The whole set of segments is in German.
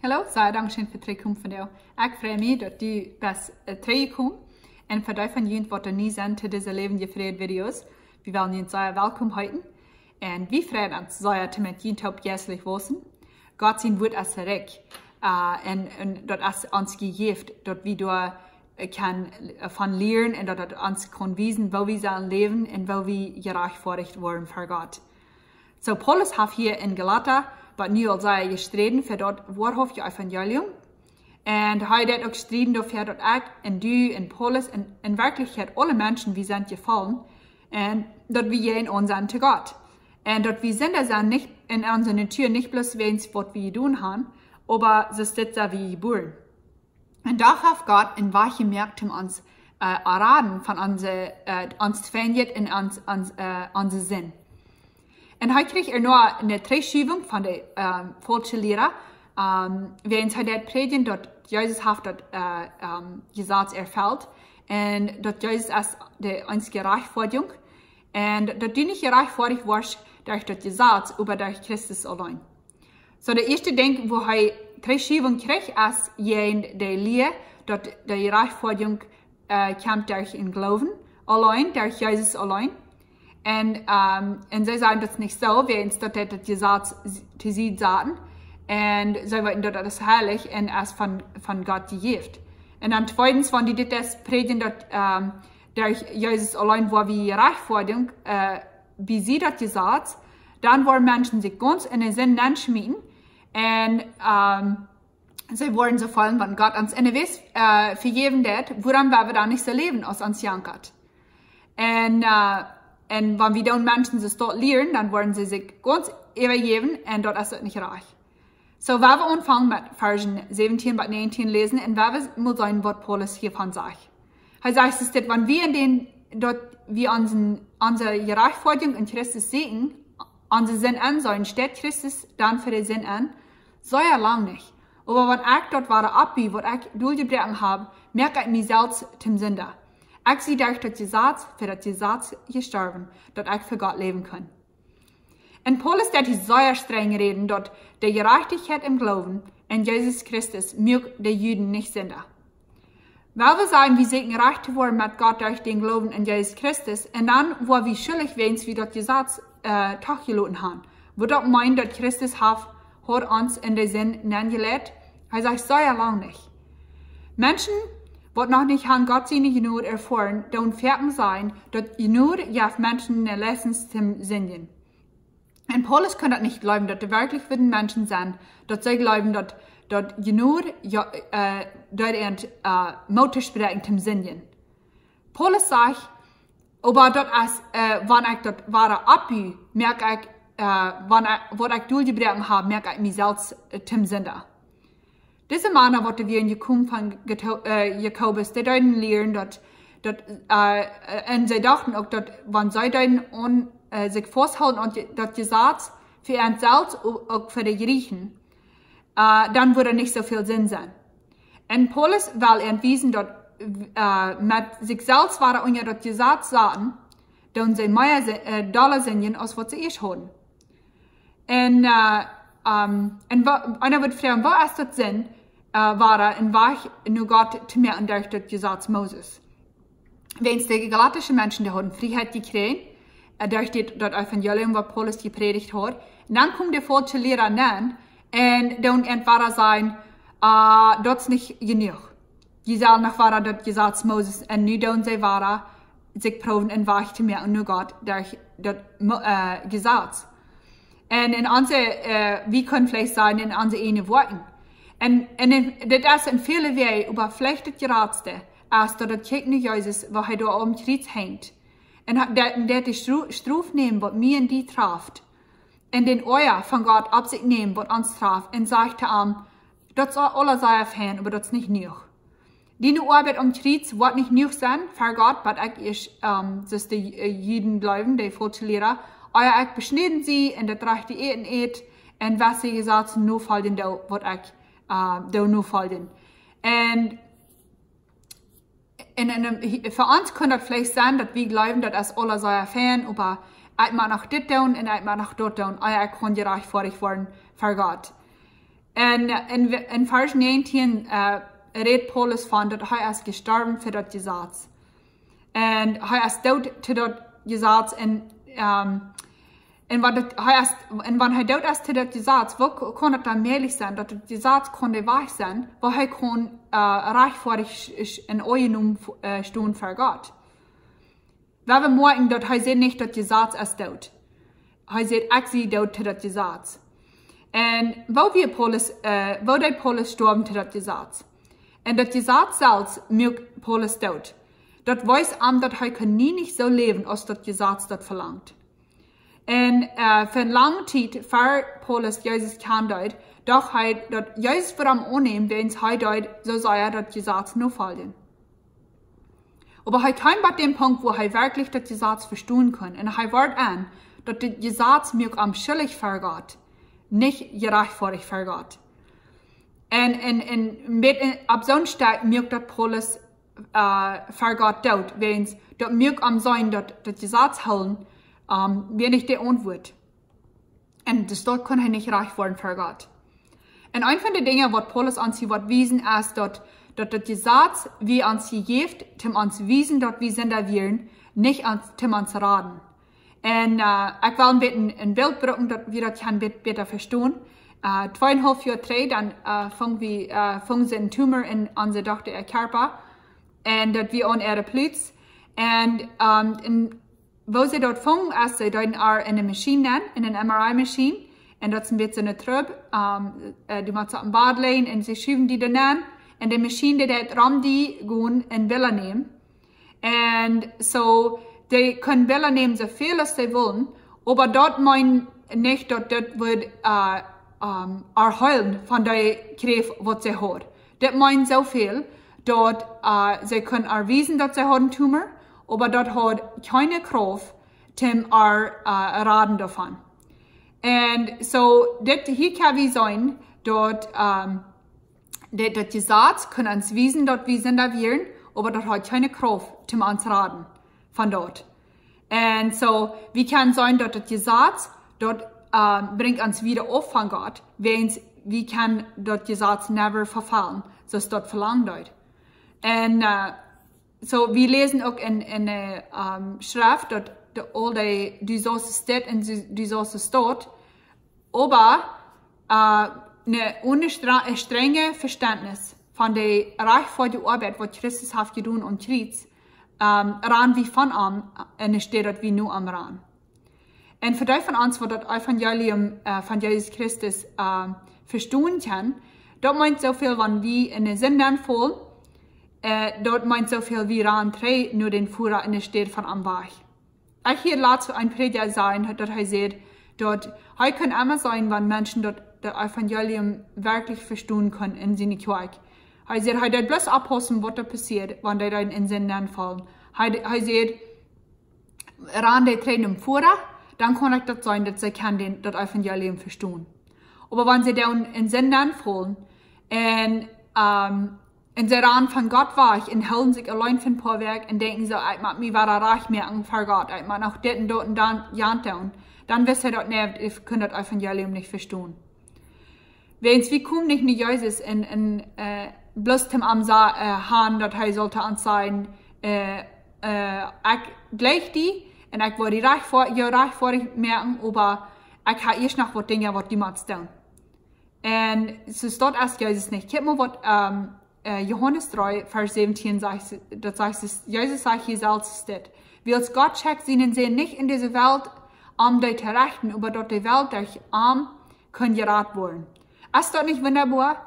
Hallo, sehr dankzij voor het komen van jou. Ik vrees me dat u best terugkomt en voor die van jullie wat er niet zijn te deze levende vrede video's. We willen jullie zeer welkom heten en we vrezen ons zeer te met jullie op jäslich wosen. God zijn woord als rijk en dat als ons gegeven dat we door kan van leren en dat het ons kan wijzen waar we zullen leven en waar we gerechtvaardigd worden voor God. So Paulus heeft hier in Galata wat nu al zei gestreden voor dat waarhaftige evangelium. En hij heeft ook gestreden dafür dat ik en du en Paulus en in werkelijkheid alle mensen wie zijn gevallen en dat we in ons zijn te God. En dat we Sünder zijn niet in onze natuur niet bloß wens wat we doen haben, aber so steht da wie geboren. En daar heeft God in waar gemerkt ons erraden van ons Feindheit in onze zin. En hij kreeg nog een terugschuiving van de falsche leraar, waarin hij dat predigen dat Jezus heeft dat gezegd erfüllt en dat Jezus als de einzige rechtvaardiging en dat die niet gerechtvaardigd wordt door dat gezegd, maar door Christus alleen. So de eerste ding wo hij terugschuiving kreeg als de leer dat de rechtvaardiging komt door in geloven alleen, door Jezus alleen. En zij zeiden dat niet zo, wens dat het gezegd te zien zaten. En zij weten dat dat is heilig en als van God gegeven. En dan tweitens, wanneer dit is predigen dat door Jezus alleen waar we rechtvaardiging, wie sie dat gezegd, dan worden mensen zich ganz in de zin aanschmieden. En zij worden zo vallen van God ons. En de wist vergeven dat, waarom we dan niet zo leven als ons jankert. En wanneer we dan mensen zo stot leren, dan worden ze zich ganz übergeben en dat is het niet recht. So, waar we ontvangen met versen 17 tot 19 lezen en waar we moeten zijn wat Paulus hiervan zegt. Hij zegt, is dat wanneer we onze gerechtvaardiging in Christus zien, onze zin aan zijn, steht Christus dan voor de zin aan, zo ja lang niet. Aber wenn ich dort ware abbi, wat ich durchgebrochen habe, merke ich mich selbst zum Sünder. Ich sehe durch das Gesetz, für das Gesetz gestorben, dass ich für Gott leben kann. Und Paulus hat sehr streng reden, dass die Gerechtigkeit im Glauben in Jesus Christus mögt die Juden nicht Sünder. Weil wir sagen, wir sind gerecht geworden mit Gott durch den Glauben in Jesus Christus, und dann, wo wir schuldig werden, wie das Gesetz tachgeloten haben, wo das meint, dass Christus hat uns in den Sinn angelegt, er sagt, so ja lang nicht. Menschen, die noch nicht an Gott seine Gnade erfahren, dann fertig sein, dass Gnade ja Menschen eine Lessons zum Sinn. Und Paulus kann das nicht glauben, dass die wirklich für den Menschen sind, dass sie glauben, dass Gnade ja, dort Mutter sprechen zum Sinn. Paulus sagt, aber das als, wenn ich das wahre abbühe, merke ich, was ich durchgebrochen habe, merke ich mich selbst zum Sünder. Diese Männer, die wir in gekommen von Jakobus, die deuten lehren, dass und sie dachten auch, dass wenn sie deuten sich festhalten und das Gesetz für ihren selbst auch für die Griechen, dann würde nicht so viel Sinn sein. Und Paulus will entwiesen, dass mit sich selbst waren unter das Gesetz sahen, dann sie mehr Dollar sind, als was sie erst hatten. Und einer wird fragen, was ist das Sinn, war und war nur Gott zu merken durch das Gesetz Moses. Wenn es die galatischen Menschen, die haben Freiheit gekriegt, durch das Evangelium, was Paulus gepredigt hat, dann kommt der falsche Lehrer an und dann entweder sein, das ist nicht genug. Die sollen noch war das Gesetz Moses und nu dann sie war sich proben und war zu merken nur Gott durch das Gesetz. Und in unsere, wir können vielleicht sagen, in unsere eigenen Worten. Und das ist in vielen Wegen überflechtet geratste, als dass das Kirchen Jesus, wo er da am Kreuz hängt. Und der die Struf nehmen, was mir und die traft. Und den Euer von Gott ab sich nehmen, was uns traft. Und sagte ihm, das soll alle sein Fan, aber das ist nicht genug. Die Arbeit am Kreuz wird nicht genug sein, für Gott, was ich dass die Juden glauben, die falsche Lehrer, euer ich beschneiden sie, und das rechte Eten und was sie gesagt haben, nur fallen da, was ich da nur fallen. Und für uns kann das vielleicht sein, dass wir glauben, dass das alle so erfahren, aber ich mag noch das tun und ich mag noch dort tun, euer ich kann gerechtfertigt werden für Gott. En in Vers 19 redt Paulus van dat hij is gestorben voor dat Gesetz. En hij is dood te dat Gesetz en wanneer hij dood is te dat Gesetz, wat kon het dan mogelijk zijn dat het Gesetz kon weg zijn, waar hij kon rechtvaardig in ooie noem staan voor God. We merken dat hij zegt niet dat Gesetz is dood. Hij zegt, ik zie dood te dat Gesetz. En wou Paulus sterben te dat Gesetz. En dat Gesetz zelfs maakt Paulus dood. Dat weiß dat hij kan niet zo leven als dat Gesetz dat verlangt. En voor een lange tijd, voor Paulus Jezus kan dood, dacht hij dat Jezus voor hem aanneemt, wens hij dood, zo zou er dat Gesetz nu volgen. Aber hij kam bei dem Punkt, wo hij wirklich das Gesetz verstehen kann. Und hij wordt aan dat das Gesetz mich am schuldig für Gott, nicht gerechtfertigt für Gott. Und ab zo'n Stück mich dat Paulus für Gott dood, wens dat mich am sein, dat das Gesetz holen, wenn ich der Antwort. Und das dort kann er nicht reich werden für Gott. Und ein von den Dingen, was Paulus an sie wiesen, ist, dass das Gesetz, wie an sie gibt, zum uns wiesen, dass wir sind da wären, nicht zum uns raten. Und ich will ein bisschen ein Bild bringen, dass wir das besser verstehen. 2,5 Jahre 3, dann fangen sie einen Tumor in unsere Tochter Körper. Und dass wir an ihre Platz. Und wo sie dort fangen, ist sie dort in eine Maschine, in eine MRI-Maschine. Und das ist ein bisschen eine Trübe. Die machen sie am Bad legen und sie schieben die dann an. Und die Maschine, die ram die gehen in Bilder nehmen. Und so, die können Bilder nehmen, so viel als sie wollen. Aber dort meinen nicht, dass das wird erheilen von der Kräfte, was sie hat. Das meint so viel, dass sie können erweisen, dass sie einen Tumor haben. Aber dort hat keine Kraft zum Raten davon. Und so, hier kann wir sein, dass das Gesetz kann uns wiesen, dass wir sind da wären, aber dort hat keine Kraft zum uns raten von dort. Und so, wir können sein, dass das Gesetz dort bringt uns wieder auf von Gott, wenn wir kann das Gesetz never verfallen, so ist dort verlangt dort. Und so, wir lesen auch in der Schrift, dass du sollst steht und du sollst steht, aber ohne strenge Verständnis von der reichvollen Arbeit, was Christus hat getan und Kreuz, ran wie von ihm, und es steht, dass wir nur am ran. Und für die von uns, die das Evangelium von Jesus Christus verstehen können, dort meint so viel, wenn wir in den Sünden fallen, dort meint so viel wie ran drei nur den Führer in der Stadt von am Weg. Ich hier lasse ein Prediger sein, dass er sagt, dort, er kann immer sein, wenn Menschen dort das Evangelium wirklich verstehen können in seine Kirche. Er sagt, er wird bloß abpassen, was da passiert, wenn die dann in Sünden fallen. Er sagt, ran die drei im Führer, dann kann es das sein, dass sie das Evangelium verstehen. Aber wenn sie dann in Sünden fallen und sie ran von Gott weg und halten sich allein von ein paar Werk und denken so, ich mag mich weiter reich merken für Gott, ich mag auch dort und dann tun, dann wisst ihr dort nicht, ich kann das Evangelium nicht verstehen. Wenn wir kommen nicht mit Jesus und bloß zum Haben, dass er sollte uns sein, ich gleich die und ich wollte reich merken, aber ich habe erst noch was Dinge, was die mal tun. Und so steht erst Jesus nicht. Guck mal, was Johannes 3, Vers 17 sagt, das sagt, Jesus sagt hier selbst steht. Wie als Gott checkt, sie nicht in dieser Welt die zu rechten, aber dort die Welt durch arm können gerat werden. Ist das nicht wunderbar?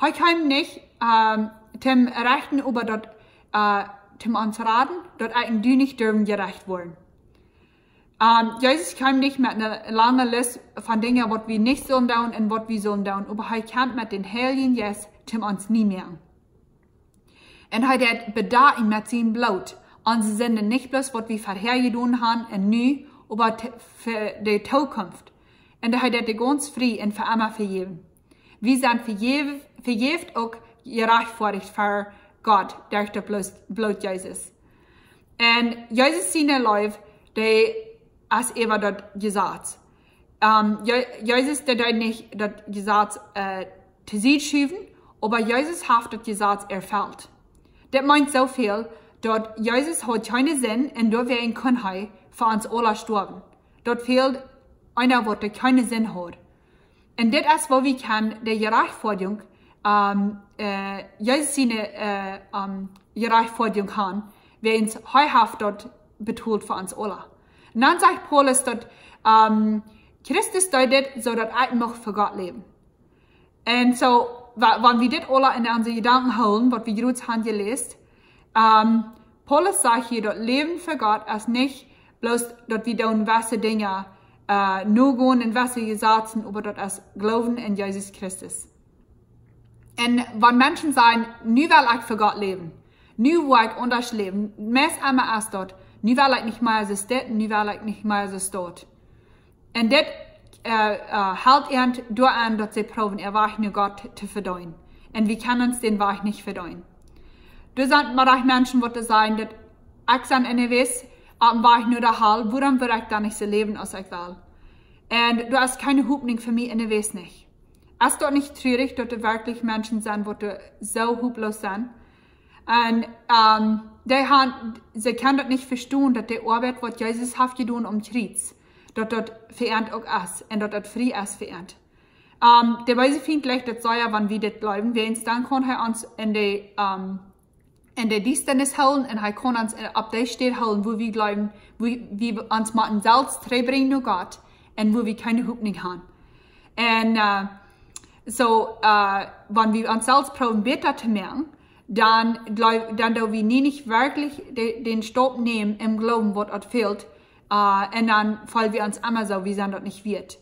Heute kann nicht zum Rechten, aber dort zum uns raten, dort eigentlich nicht dürfen gerecht werden. Jesus kam nicht mit einer langen Liste von Dingen, was wir nicht sollen tun und was wir sollen tun, aber er kam mit den Heiligen Jesus zum uns nie mehr. Und er hat bedacht mit seinem Blut, unsere Sünden nicht bloß, was wir vorher getan haben und nu, aber für die Zukunft. Und er hat die ganz frei und für immer vergeben. Wir sind vergeben auch gerechtfertigt für Gott durch das Blut Jesus. Und Jesus seine Leib, die als über das Gesetz. Jesus, der dort nicht das Gesetz zu sich schieben, aber Jesus hat das Gesetz erfüllt. Das meint so viel, dass Jesus hat keinen Sinn und da wir ihn können für uns alle sterben. Dort fehlt einer, der keinen Sinn hat. Und das ist, wo wir kann die Gerechtfertigung, Jesus seine Gerechtfertigung haben, wer uns heuhaft dort betont für uns alle. Und dann sagt Paulus, dass Christus deutet, so dass ich noch für Gott leben. Und so, wenn wir das alle in unsere Gedanken holen, was wir jetzt haben gelesen, Paulus sagt hier, dass Leben für Gott ist nicht bloß, dass wir dann gewisse Dinge nur gehen in gewisse Gesetze, aber das ist Glauben in Jesus Christus. Und wenn Menschen sagen, nu will ich für Gott leben, nu will ich anders leben, meist einmal ist dort, nu will ich nicht mehr so steht, nu will ich nicht mehr so steht. Und das hält ihnen durch an, dass sie proben, Weg nur Gott zu verdienen. Und wir können uns den Weg nicht verdienen. Du sind manche Menschen, die sagen, dass ich san NWS, am Weg nur der Hall, warum würde ich da nicht so leben, als ich will? Und du hast keine Hoffnung für mich NWS nicht. Es ist doch nicht traurig, dass da wirklich Menschen sind, die so hoplos sind. Und sie können das nicht verstehen, dass die Arbeit, was Jesus hat getan, Kreuz, dass das verehrt auch ist und dass das frei ist verehrt. Der Weise findet leicht, dass wenn wir das bleiben, wir uns dann können uns in der Distanz holen und er kann uns ab der Stelle holen, wo wir bleiben, wo wir uns mit uns selbst bringen nur Gott und wo wir keine Hoffnung haben. Und wenn wir uns selbst probieren, besser zu merken, dann da wir nicht wirklich den Stopp nehmen im Glauben, was dort fehlt, und dann fallen wir uns immer so, wie es dort nicht wird.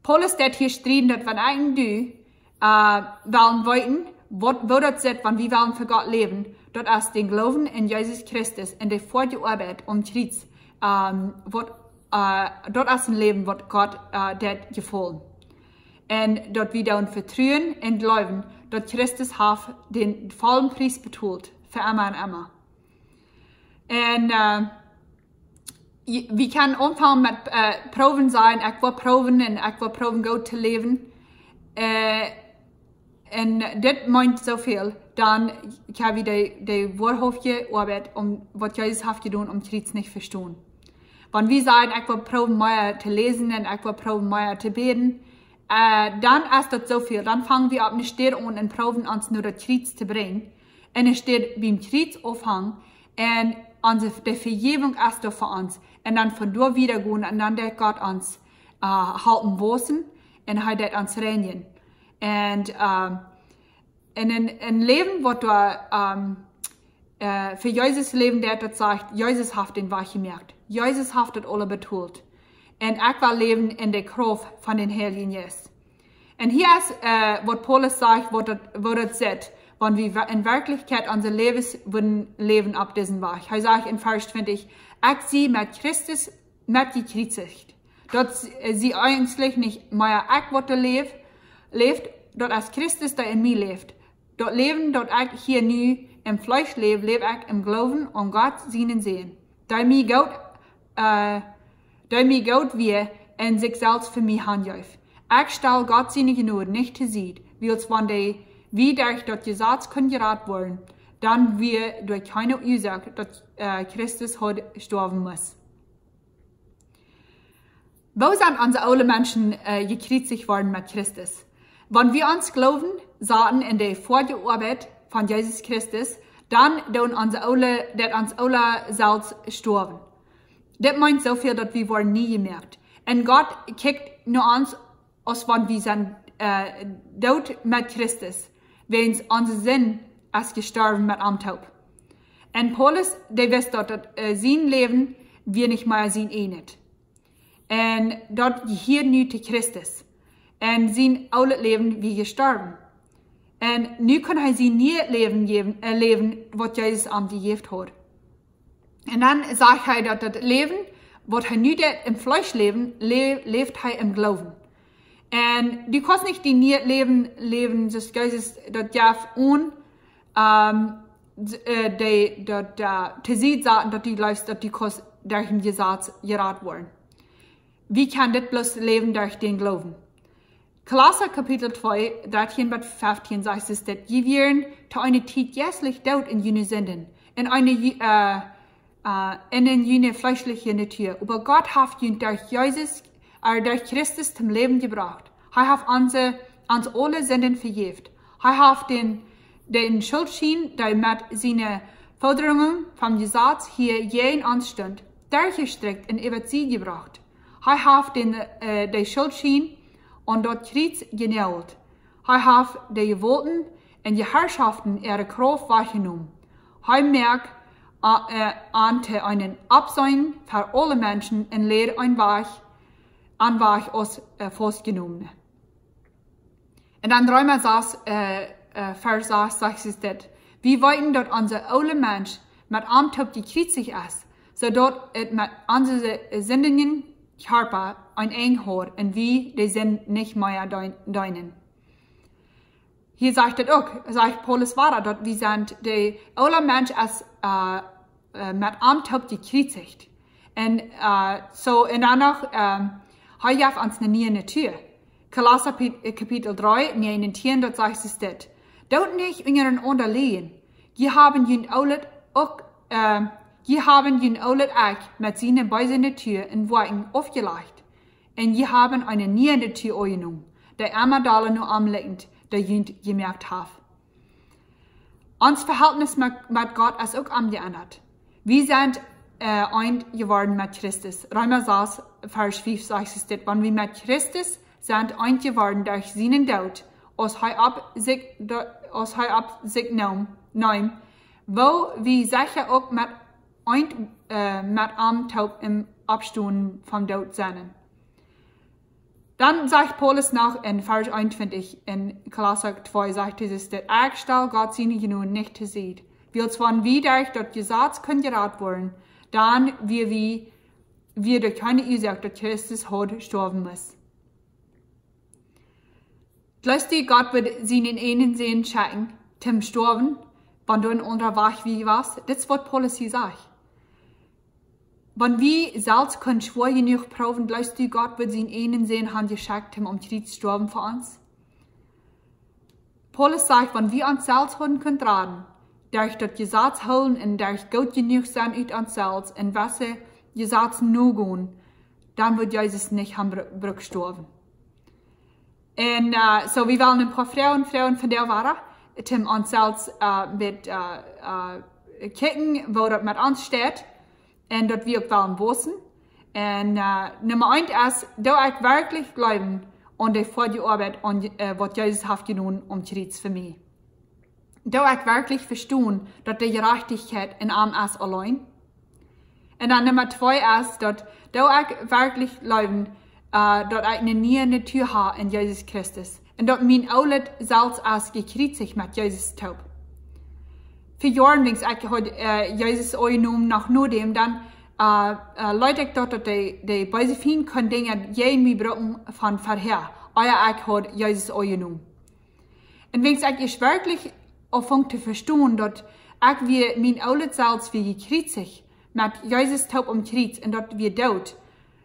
Paulus steht hier stehen, dass wenn eigentlich wollen wollten, wo dort sagt, wenn wir wollen für Gott leben, dort ist den Glauben in Jesus Christus und die Vorarbeit Kreuz, dort ist ein Leben, was Gott dort gefallen. Und dort wir dann vertrauen und glauben, dass Christus hat den vollen Preis betont, für immer und immer. Und wir können anfangen mit Proben sein, ich will proben und ich will proben, Gott zu leben. Und das meint so viel, dann kann wir die wahrhaftige Arbeit, was Jesus hat getan, Kreuz nicht verstehen. Wenn wir sagen, ich will proben, mehr zu lesen und ich will proben, mehr zu beten, dann ist das so viel. Dann fangen wir ab eine Stelle an und proben uns nur das Kreuz zu bringen. Und es steht beim Kreuz aufhängen und die Vergebung ist da für uns. Und dann von dort wieder gehen und dann der Gott uns halten wissen und hat uns reinigen. Und in ein Leben, was du für Jesus leben, der das sagt, Jesus hat den Weg gemerkt. Jesus hat das alle betont. Und ich will leben in der Kraft von den Heiligen Jesus. Und hier ist, was Paulus sagt, wo das sagt, wenn wir in Wirklichkeit unser Leben ab diesem Weg. Er sagt in Vers 20, ich sie mit Christus mit gekreuzigt. Dort sie eigentlich nicht mehr ich, was da lebt, dort als Christus, der in mir lebt. Dort leben, dort ich hier nu im Fleisch lebe ich im Glauben und Gott seinen sehen. Da mir Gott wir in sich selbst für mich handjäuf. Ich stelle Gott seine Gnade nicht zu sehen, wie als wenn wie durch das Gesetz können gerat wollen, dann wir durch keine Ursache, dass Christus heute sterben muss. Wo sind unsere alle Menschen gekreuzigt worden mit Christus? Wenn wir uns glauben, sagen in der Vorarbeit von Jesus Christus, dann tun uns alle selbst sterben. Das meint so viel, dass wir wollen nie gemerkt. Und Gott kickt nur uns, als wenn wir sind tot mit Christus, wenn unser Sinn ist gestorben mit am Tod. Und Paulus, der weiß dort, dass sein Leben wir nicht mehr sehen nicht. Und dort hier nu zu Christus. Und sein altes Leben wie gestorben. Und nu kann er sein neues Leben, was Jesus am gegeben hat. Und dann sagt er, dass das Leben, was er nu im Fleisch lebt er im Glauben. Und du kannst nicht die neues leben, das Jesus, das darf zu sehen sagen, dass du läufst, dass du durch den Gesetz gerat worden. wie kann das bloß leben durch den Glauben? Galata Kapitel 2, 13 bis 15 sagt es, dass je wären zu einer Zeit jässlich dort in jene Sünden, in jene fleischliche Natur. Aber Gott hat ihn durch durch Christus zum Leben gebracht. Er hat uns alle Sünden vergeben. Er hat den Schuldschein, der mit seinen Forderungen vom Gesetz hier jeden anstand, durchgestreckt und über sie gebracht. Er hat den Schuldschein und dort Kreuz genäht. Er hat die Gewalten und die Herrschaften ihre Kraft wahrgenommen. Er merkt einen Absehen für alle Menschen und lehrt ein Weg aus festgenommen. Und dann Römer 6, Vers 6 sagt es das, wir wollten, dass unser alle Mensch mit Amtop gekreuzigt ist, so dass es mit unseren sündigen Körper ein eng hat und wir die Sünden nicht mehr deinen. Hier sagt es auch, sagt Paulus weiter, dass wir sind, die alle Mensch ist mit Amtop gekreuzigt. Und und dann noch, hier auf uns eine neue Natur. Galata Kapitel 3, 19, dort sagt es das. Dort nicht in ihren Unterlehen. Je haben ihn auch mit seinen bösen Natur in Worten aufgelegt. Und je haben eine neue Natur angenommen, der immer da nur anlegend, der ihn gemerkt hat. Unser Verhältnis mit Gott ist auch angeändert. Wir sind ein geworden mit Christus. Römer 6, Vers 5 sagt es das. Wenn wir mit Christus sind ein geworden durch seinen Tod, als er ab sich nahm, wo wir sicher auch mit am Tod im Abstunden vom Tod sind. Dann sagt Paulus noch in Vers 21 in Galata 2, sagt es, dass ich stelle Gott seine Genüge nicht zu sehen. Weil zwar wir durch das Gesetz können gerettet werden, dann wir durch keine Ursache, dass Christus hat sterben muss. Gleichzeitig Gott wird seinen einen Sehen schenken, zum Sterben, wenn du in unserer Weg wie was. Das ist, was Paulus hier sagt. Wenn wir selbst können schwer genug proben, gleichzeitig Gott wird seinen einen Sehen haben geschenkt, um zu sterben für uns. Paulus sagt, wenn wir uns selbst haben können tragen, durch das Gesetz holen und durch gut genug sein aus uns selbst und was Gesetz nur gehen, dann wird Jesus nicht haben sterben. Und so wir wollen ein paar Frauen von der Ware, zum uns selbst mit kicken, wo das mit uns steht, und dort wir auch wollen wissen. Und Nummer 1 ist, da ich wirklich glauben und ich vor die Arbeit und was Jesus hat getan, Kreuz für mich. Da ich wirklich verstehen, dass die Gerechtigkeit in ihm ist allein. Und dann Nummer 2 ist, dass da ich wirklich glauben, dass ich eine neue Natur habe in Jesus Christus. Und dass mein Aulet selbst als gekreuzigt mit Jesus Tod. Für Jahre, wenn ich Jesus angenommen nach nur dem, dann Leute ich dort, dass die bei so vielen können Dinge irgendwie brauchen von vorher. Euer ich hat Jesus angenommen. Und wenn ich wirklich anfange zu verstehen, dass ich wie mein Aulet selbst wie gekreuzigt mit Jesus Tod Kreuz und dass wir dort,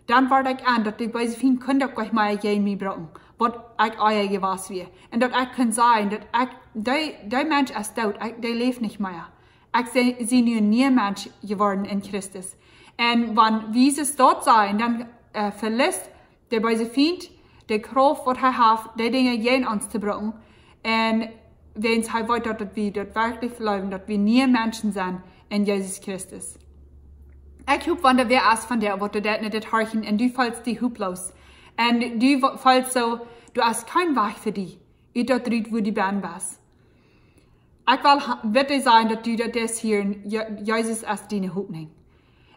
dann war ich an, dass die bei so vielen können doch gleich mal irgendwie brauchen, was ich euer gewas wie. Und dass ich kann sagen, dass der Mensch ist tot, der lebt nicht mehr. Ich bin nur ein Mensch geworden in Christus. Und wenn wir es dort sein, dann verlässt der bei so vielen die Kraft, was er hat, die Dinge jeden uns zu brauchen. Und wenn es halt weiter, dass wir dort wirklich glauben, dass wir nie Menschen sind in Jesus Christus. Ich hoffe, wenn wer ist von der, was du das nicht horchen, und du fällst die Hub los. Und du fällst so, du hast kein Weg für dich. Ich dort wo die Band bist. Ich will bitte sagen, dass du das hier, Jesus als deine Hub nimmst.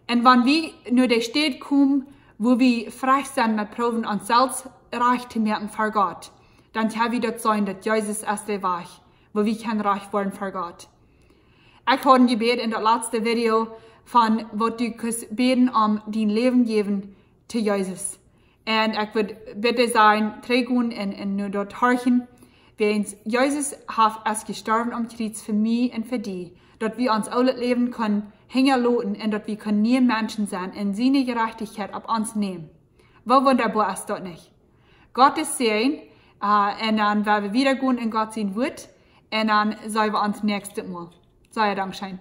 Und wenn wir nur der Stadt kommen, wo wir frei sind mit Proben uns selbst reich zu merken für Gott, dann kann wir dort sein, dass Jesus als der Weg, wo wir können reich werden für Gott. Ich habe ein Gebet in das letzte Video von, wo du kannst beten, dein Leben geben zu Jesus. Und ich würde bitte sagen, trägen und nur dort horchen, wenn Jesus hat es gestorben Kreuz für mich und für dich, dass wir uns alle leben können, hinterlassen und dass wir nie Menschen sein und seine Gerechtigkeit auf uns nehmen. Wo wunderbar ist das nicht? Gott ist sehen, und dann werden wir wieder gehen in Gott sein Wort, und dann sehen wir uns nächstes Mal. Sei Dank schön.